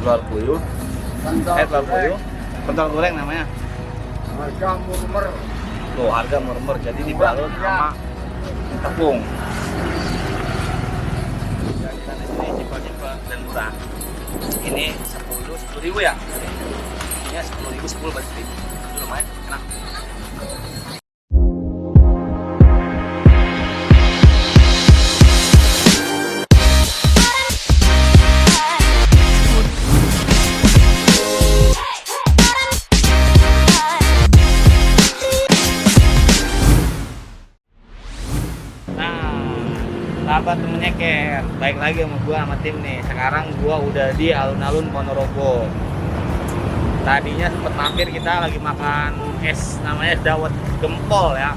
Telur puyuh. Telur puyuh. Pentol goreng namanya. Harga murmer. Tuh harga murmer, jadi dibalut sama tepung. Ya, kita di sini simpel-simpel dan murah. Ini 10.000 ya? Ini 10.000 10 berarti. Itu lumayan enak. Sahabat temen nyeker, baik lagi sama gua sama tim nih. Sekarang gua udah di alun-alun Ponorogo. Tadinya sempet mampir, kita lagi makan es namanya es dawet gempol ya.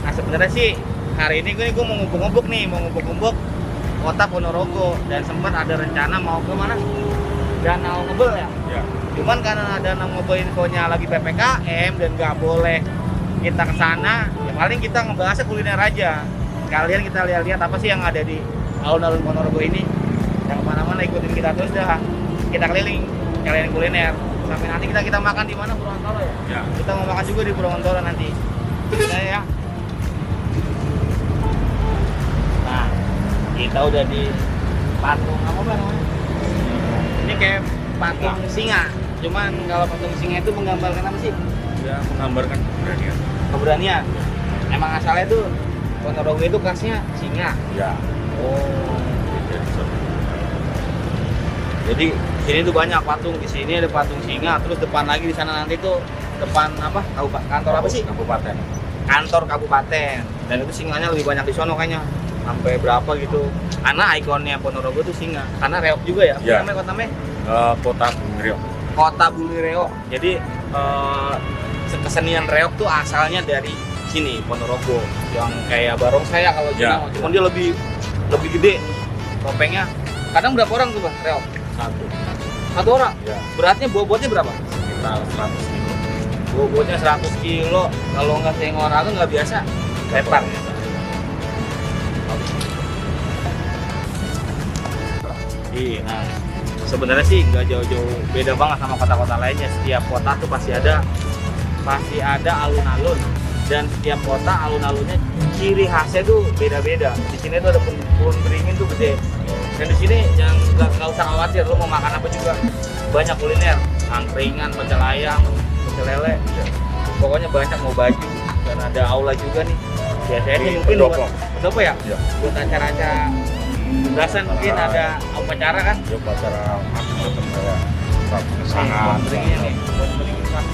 Nah sebenarnya sih hari ini gua mau ngubuk-ngubuk nih, mau ngubuk-ngubuk kota Ponorogo, dan sempat ada rencana mau ke mana? Danau Ngebel ya. Ya. Cuman karena Danau Ngebel infonya lagi PPKM dan nggak boleh kita ke sana, ya paling kita ngebahasnya kuliner aja. Kalian kita lihat-lihat apa sih yang ada di alun-alun Ponorogo ini. Yang kemana-mana ikutin kita terus dah. Kita keliling, kalian kuliner. Sampai nanti kita makan di mana, Purwontoro ya? Ya. Kita mau makan juga di Purwontoro nanti. Kita ya. Nah, kita udah di patung apa namanya? Ini kayak patung singa. Cuman kalau patung singa itu menggambarkan apa sih? Ya, menggambarkan keberanian. Keberanian. Emang asalnya tuh Ponorogo itu khasnya singa. Ya. Oh. Jadi sini tuh banyak patung. Di sini ada patung singa. Terus depan lagi di sana nanti tuh depan apa? Kantor apa sih? Kabupaten. Kantor kabupaten. Dan itu singanya lebih banyak di sono kayaknya. Sampai berapa gitu. Karena ikonnya Ponorogo tuh singa. Karena reok juga ya. Ya. Namanya kota namanya? Kota Bungriok. Kota Bumi Reok. Jadi kesenian reok tuh asalnya dari sini Ponorogo, yang kayak barongsai ya kalau Ya. Cina, cuman dia lebih gede topengnya. Kadang berapa orang tuh Bang reok? Satu orang. Ya. Beratnya bobotnya berapa? Sekitar 100 kilo. Bobotnya 100 kilo. Kalau nggak senggol orang nggak biasa lebar. Iya. Nah, sebenarnya sih nggak jauh-jauh beda banget sama kota-kota lainnya. Setiap kota tuh pasti ada alun-alun, dan setiap kota alun-alunnya ciri khasnya tuh beda-beda. Di sini tuh ada pohon beringin tuh gede, dan di sini jangan nggak usah khawatir, lo mau makan apa juga banyak kuliner, angkringan, pecel ayam, pecel lele, pokoknya banyak, mau baju, dan ada aula juga nih. Biasanya sih mungkin buat pendopo ya, Ya. buat acara-acara belasan mungkin ada upacara kan. Ya, upacara macam-macam kayak Pohon sangat. beringin nih, pohon beringin mas.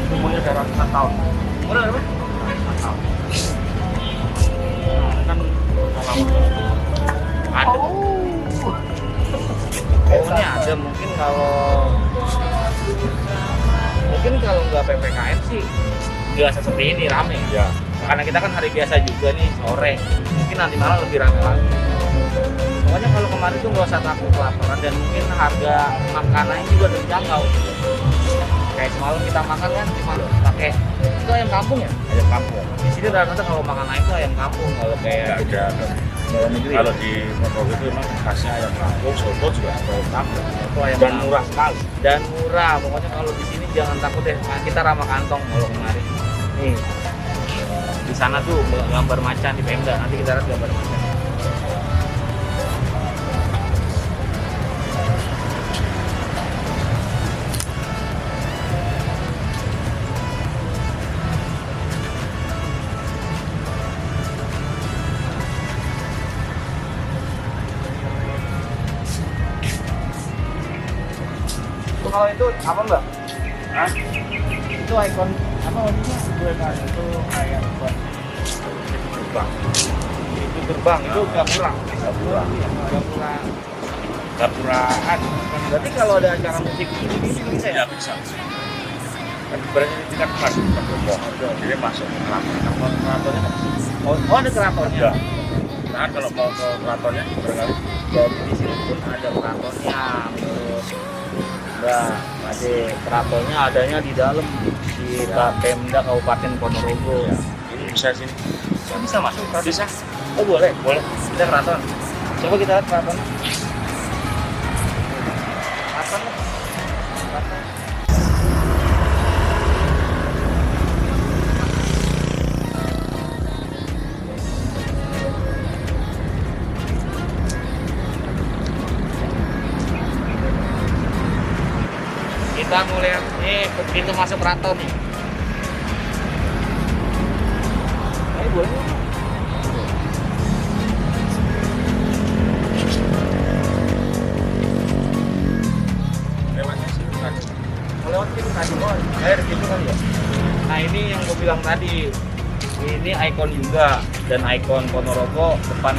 Umurnya udah ratusan tahun. Umurnya berapa? Ratusan tahun. Kan ada. Ini ada mungkin kalau nggak PPKM sih nggak seperti ini rame. Ya. Karena kita kan hari biasa juga nih sore. Mungkin nanti malam lebih rame lagi. Pokoknya kalau kemarin tuh nggak usah takut kelaparan, dan mungkin harga makanannya juga terjangkau. Kayak semalam kita makan kan cuma pakai itu ayam kampung ya. Ayam kampung. Di sini rata-rata kalau makan ayam itu ayam kampung, kalau kayak Ya, ada. dalam negeri. Kalau di Ponorogo itu memang khasnya ayam kampung, soto juga ayam kampung. Itu ayam Dan kampung. murah sekali. Dan murah. Pokoknya kalau di sini jangan takut deh. Nah, kita ramah kantong kalau kemarin. Nih. Di sana tuh gambar macan di Pemda. Nanti kita lihat gambar macan. Kalau itu apa Mbak? Hah? Itu ikon apa maksudnya? Itu kayak buat Gerbang. itu gerbang, itu gapura. Gapura. Gapura. Gapuraan. Berarti kalau ada acara musik ini bisa ya? Ya bisa. Kan berarti ini kan masuk ke Ponorogo. Jadi masuk ke keraton. Keratonnya kan Oh ada keratonnya. ada. Nah, kalau mau ke keratonnya barangkali Jadi di sini pun ada keratonnya. Terus ada keratonnya adanya di dalam, di di Pemda Kabupaten Ponorogo. Ya. Ini bisa sini. Bisa masuk keraton? Bisa. Oh boleh. Boleh. Kita keraton. Coba kita lihat keraton. Keraton. Keraton. Kita mulai ini pintu masuk keraton nih. Ini boleh nggak? Lewatnya sini tadi. Lewat pintu tadi, air pintu kali ya. Nah ini yang gue bilang tadi, ini ikon juga dan ikon Ponorogo depan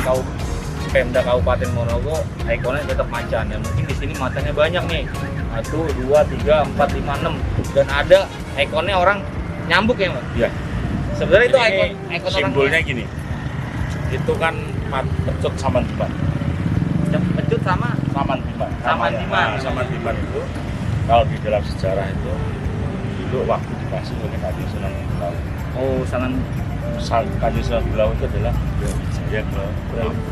Pemda Kabupaten Ponorogo, ikonnya tetap macan. Ya mungkin di sini macannya banyak nih. 1, 2, 3, 4, 5, 6 dan ada ikonnya orang nyambuk ya Mas? Iya. Sebenarnya itu Ini ikon simbolnya orang gini. Itu kan pecut saman timan. pecut sama Saman timan. Saman Namanya. timan. Nah, saman timan itu kalau di dalam sejarah itu dulu waktu dikasih oleh Kanjeng Sunan Bulau. oh sangat Kanjeng Sunan Bulau itu adalah Brawijaya ke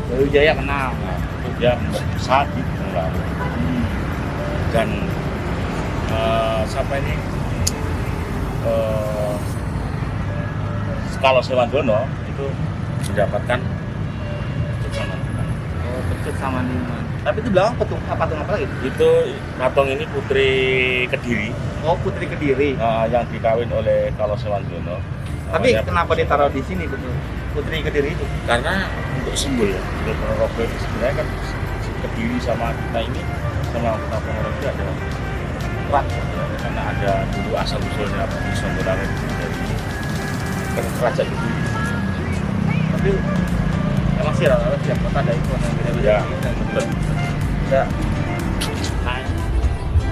Brawijaya kenal. Nah, itu dia besar di Bulau. Dan sampai ini kalau Sewandono itu mendapatkan pecut saman timan. Oh pecut sama niman. Tapi itu belakang patung apa lagi? Itu patung ini Putri Kediri Oh Putri Kediri. yang dikawin oleh Kalo Sewandono. Tapi Namanya kenapa ditaruh di sini betul? Putri Kediri itu? Karena untuk simbol ya. Untuk Ponorogo itu sebenarnya kan Kediri sama kita ini sama kota Ponorogo ada erat ya. Karena ada dulu asal usulnya Budi Songgolangit dari Kerajaan Kediri. Tapi emang sih rata-rata setiap kota ada itu yang beda-beda. Ya, betul. Ya. Nah,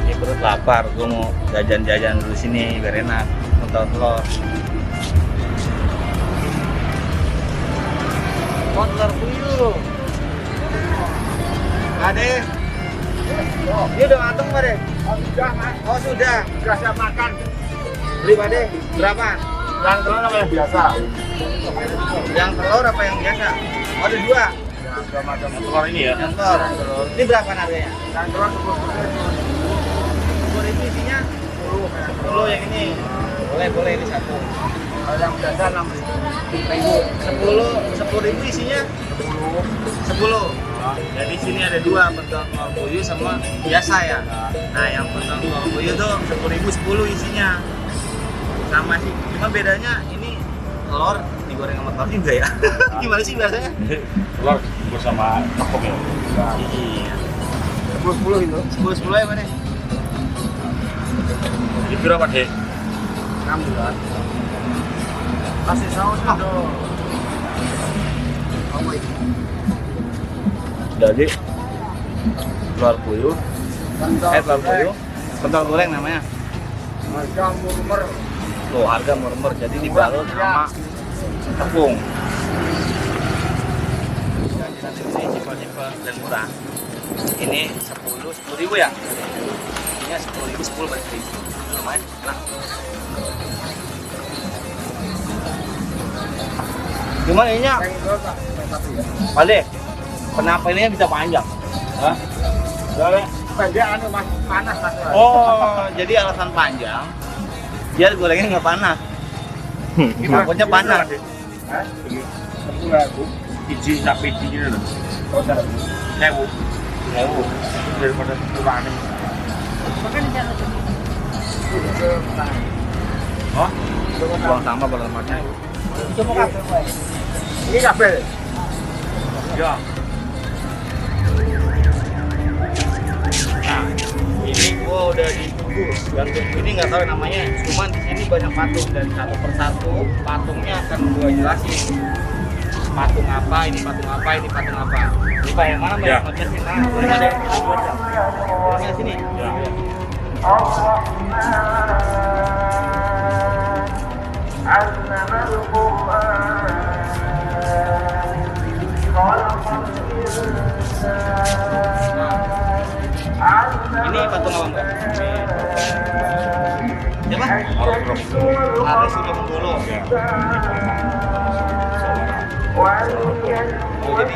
ini perut lapar, gue mau jajan-jajan dulu sini biar enak, telur. Oh, telur puyuh. Ade. Ini udah mateng, Pak, Dek? Oh sudah mas, Oh, sudah. sudah siap makan. Beli, Pak, Dek. Berapa? Yang telur apa yang biasa? Yang telur apa yang biasa? Oh, ada dua. Yang macam telur ini ya. Yang telur. Ini berapa harganya? Yang telur 10 10.000 isinya? 10 yang ini. Boleh ini satu. Kalau yang biasa 10.000 isinya? 10. Jadi sini ada dua, pentol telur puyuh sama biasa ya. Nah, yang pentol telur puyuh tuh 10.000 10 isinya. Sama sih. Cuma bedanya ini telur digoreng sama telur juga ya. Gimana sih biasanya? telur bersama tepung ya. Iya. 10 itu. 10 ya mana? Ini berapa deh? 6 Kasih saus dong. Jadi telur puyuh, telur puyuh, pentol goreng namanya. Harga murmer. Tuh harga murmer, jadi dibalut sama tepung. Ini simpel-simpel dan murah. Ini 10.000 ya? Ini 10.000 10 balik ribu. Lumayan, enak. Gimana ininya? Pak Dek, kenapa ininya bisa panjang? Hah? Pendek anu mas panas mas. Oh, jadi alasan panjang biar gorengnya nggak panas. Takutnya panas. Hah? 10.000. Iji sak pidi gitu loh. Oh, 1.000. 1.000. Daripada 10.000. Makan di sana tuh. Oh, buang sampah pada tempatnya. Coba kabel, Pak. Ini kabel. Ya. Nah, ini gua udah ditunggu. Dan tunggu ini nggak tahu namanya. Cuman di sini banyak patung dan satu persatu patungnya akan gua jelasin. Patung apa, ini patung apa, ini patung apa. Ini Pak yang mana Mbak? Ya. Yang sini. Boleh ada. Boleh sini. Ya. Ini patung apa Mbak? Siapa? Arus Rock. Ada Surya Menggolo. Ya. Oh, jadi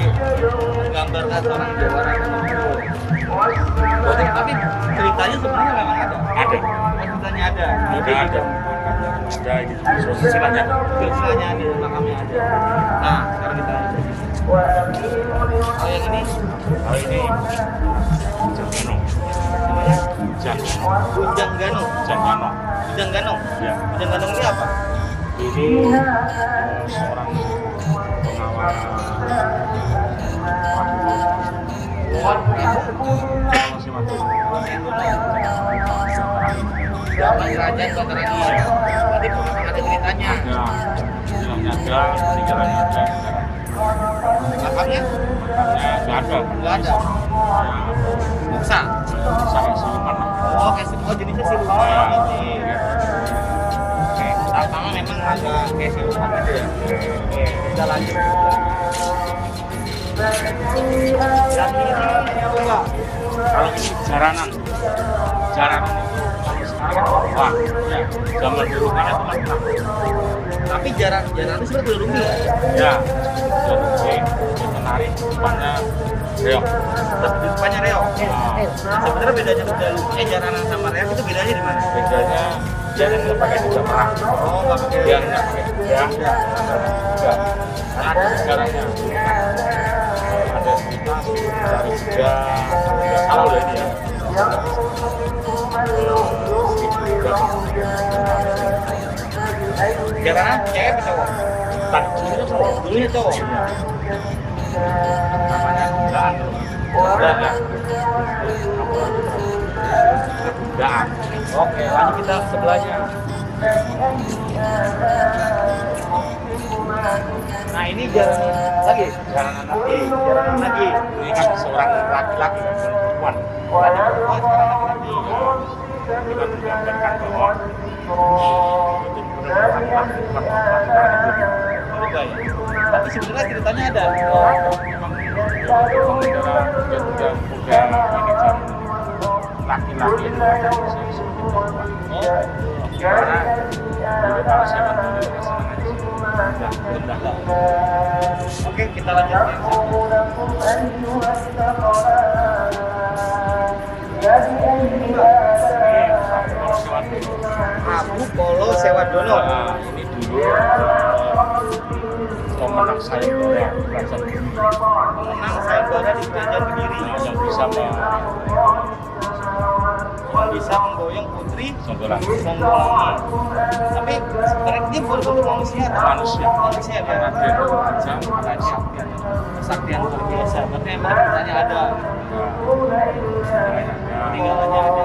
menggambarkan seorang jawara yang menggolo. Oh, tapi ceritanya sebenarnya memang ada. Ada. Ceritanya ada. Ada. Ada ini silsilahnya. Silsilahnya ada, makamnya ada. Nah, sekarang kita lihat. Oh, yang ini? Kalau ini Janggano. Namanya Janggano. Ujang Gano. Janggano. Ujang Gano. Ya. Ujang Gano ini apa? Ini seorang pengawal Zaman kerajaan Batarani. Berarti ada ceritanya. Ada, ada, peninggalannya ada. Makamnya? Makamnya nggak ada. Nggak ada. Muksa. Sangat siluman. Oh, kayak semua jenisnya siluman. Berarti. Oke, pertama memang agak kayak siluman gitu ya. Oke, kita lanjut. Dan ini apa? Kalau ini jaranan. Jaranan itu kalau sekarang kan wah, ya. Zaman dulu kan itu kan Tapi jarak itu sudah belum ya? ya. Jadi menari depannya reok. Di depannya reok. Nah, Sebenarnya bedanya jaranan sama reok itu bedanya di mana? bedanya jangan nggak pakai kuda perang. Oh, nggak pakai Dia nggak pakai kuda. Enggak. Enggak. Ada sejarahnya. Ada cerita dari juga nggak salah loh ini ya. Jaranan cewek atau cowok? Tak dulunya cowok. Dulunya cowok. Namanya kudaan. Kudaan ya. Kudaan. Oke, lanjut kita sebelahnya. Nah, ini jaranan lagi. Jaranan lagi. Jaranan lagi. Ini kan seorang laki-laki bukan perempuan. Tadi perempuan, sekarang laki-laki. Kita menggambarkan bahwa itu benar-benar laki-laki bukan perempuan. Sekarang itu Oh, enggak ya? Tapi sebenarnya ceritanya ada. memang pengendara kuda-kuda ini jam laki-laki itu ada bisa disebut perempuan. Oh, Karena dulu kalau saya dulu kesenangan di sini rendah lah. oke, kita lanjut. Prabu Polo Sewadono. Nah, ini dulu pemenang sayembara kerajaan Kediri. Pemenang sayembara di Kerajaan Kediri. Nah, yang bisa Bisa menggoyong putri Songgolangi. Songgolangi. Tapi sebenarnya dia bukan bentuk manusia atau Manusia. manusia ya. Karena dia itu raja raja. Kesaktian luar biasa. Berarti emang ceritanya ada. Peninggalannya ada.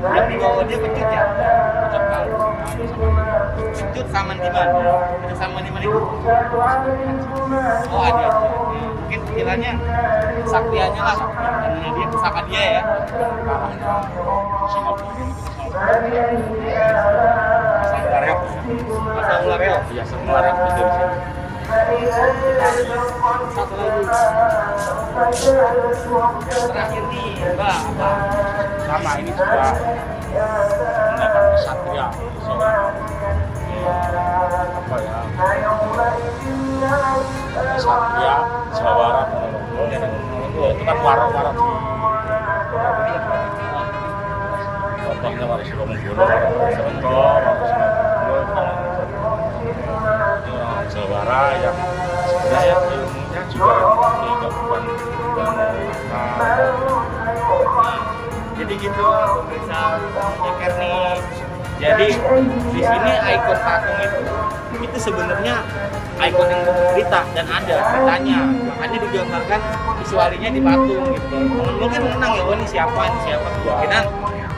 Yang dibawa dia pecut ya. Pecut Saman Diman. Pecut Saman Diman itu. Oh ada. Mungkin istilahnya kesaktiannya lah. Karena dia pusaka dia ya. Reok. Masa ular ya. Iya, semua reok itu di sini. Satu lagi. Terakhir nih, Mbak, apa? Sama ini juga mendapat kesatria seorang apa ya kesatria Jawara Ponorogo. Ya, itu kan warok-warok di contohnya Waro Suro Menggolo, Waro Suro, ini orang Jawara yang sebenarnya ilmunya juga tidak bukan Jadi gitu, bisa nyeker nih. Jadi di sini ikon patung itu sebenarnya ikon yang bercerita dan ada ceritanya. Makanya digambarkan visualnya di patung gitu. Mungkin mengenang ya, oh ini siapa, Kemungkinan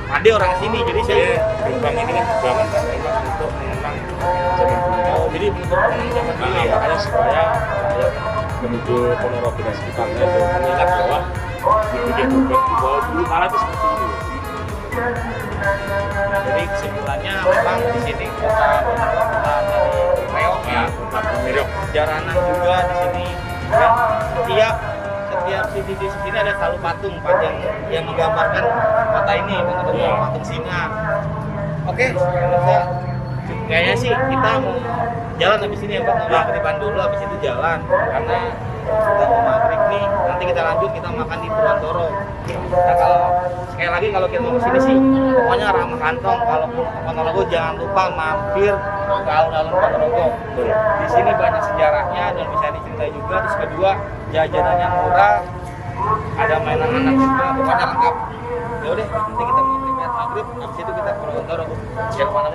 ada orang sini, jadi saya gerbang ini kan dibangun kan memang untuk mengenang zaman dulu. jadi untuk mengenang zaman dulu ya. Makanya supaya rakyat penduduk Ponorogo dan sekitarnya itu mengingat bahwa itu dia berbeda bahwa dulu malah itu seperti itu. Jadi kesimpulannya memang di sini kota dari reok ya, Reok. jaranan juga di sini. Dan setiap sisi di sini ada selalu patung panjang yang menggambarkan kota ini, patung singa. Oke, kita kayaknya sih kita mau jalan habis ini ya Bang, mau maghriban dulu habis itu jalan karena kita mau maghrib nih, nanti kita lanjut kita makan di Purwantoro. Nah kalau sekali lagi kalau kita mau kesini sih pokoknya ramah kantong, kalau ke Ponorogo jangan lupa mampir ke alun-alun Ponorogo. Di sini banyak sejarahnya dan bisa diceritain juga. Terus kedua jajanannya murah, ada mainan anak juga, pokoknya lengkap. Ya udah nanti kita mau maghrib habis itu kita ke Purwantoro, jangan kemana-mana.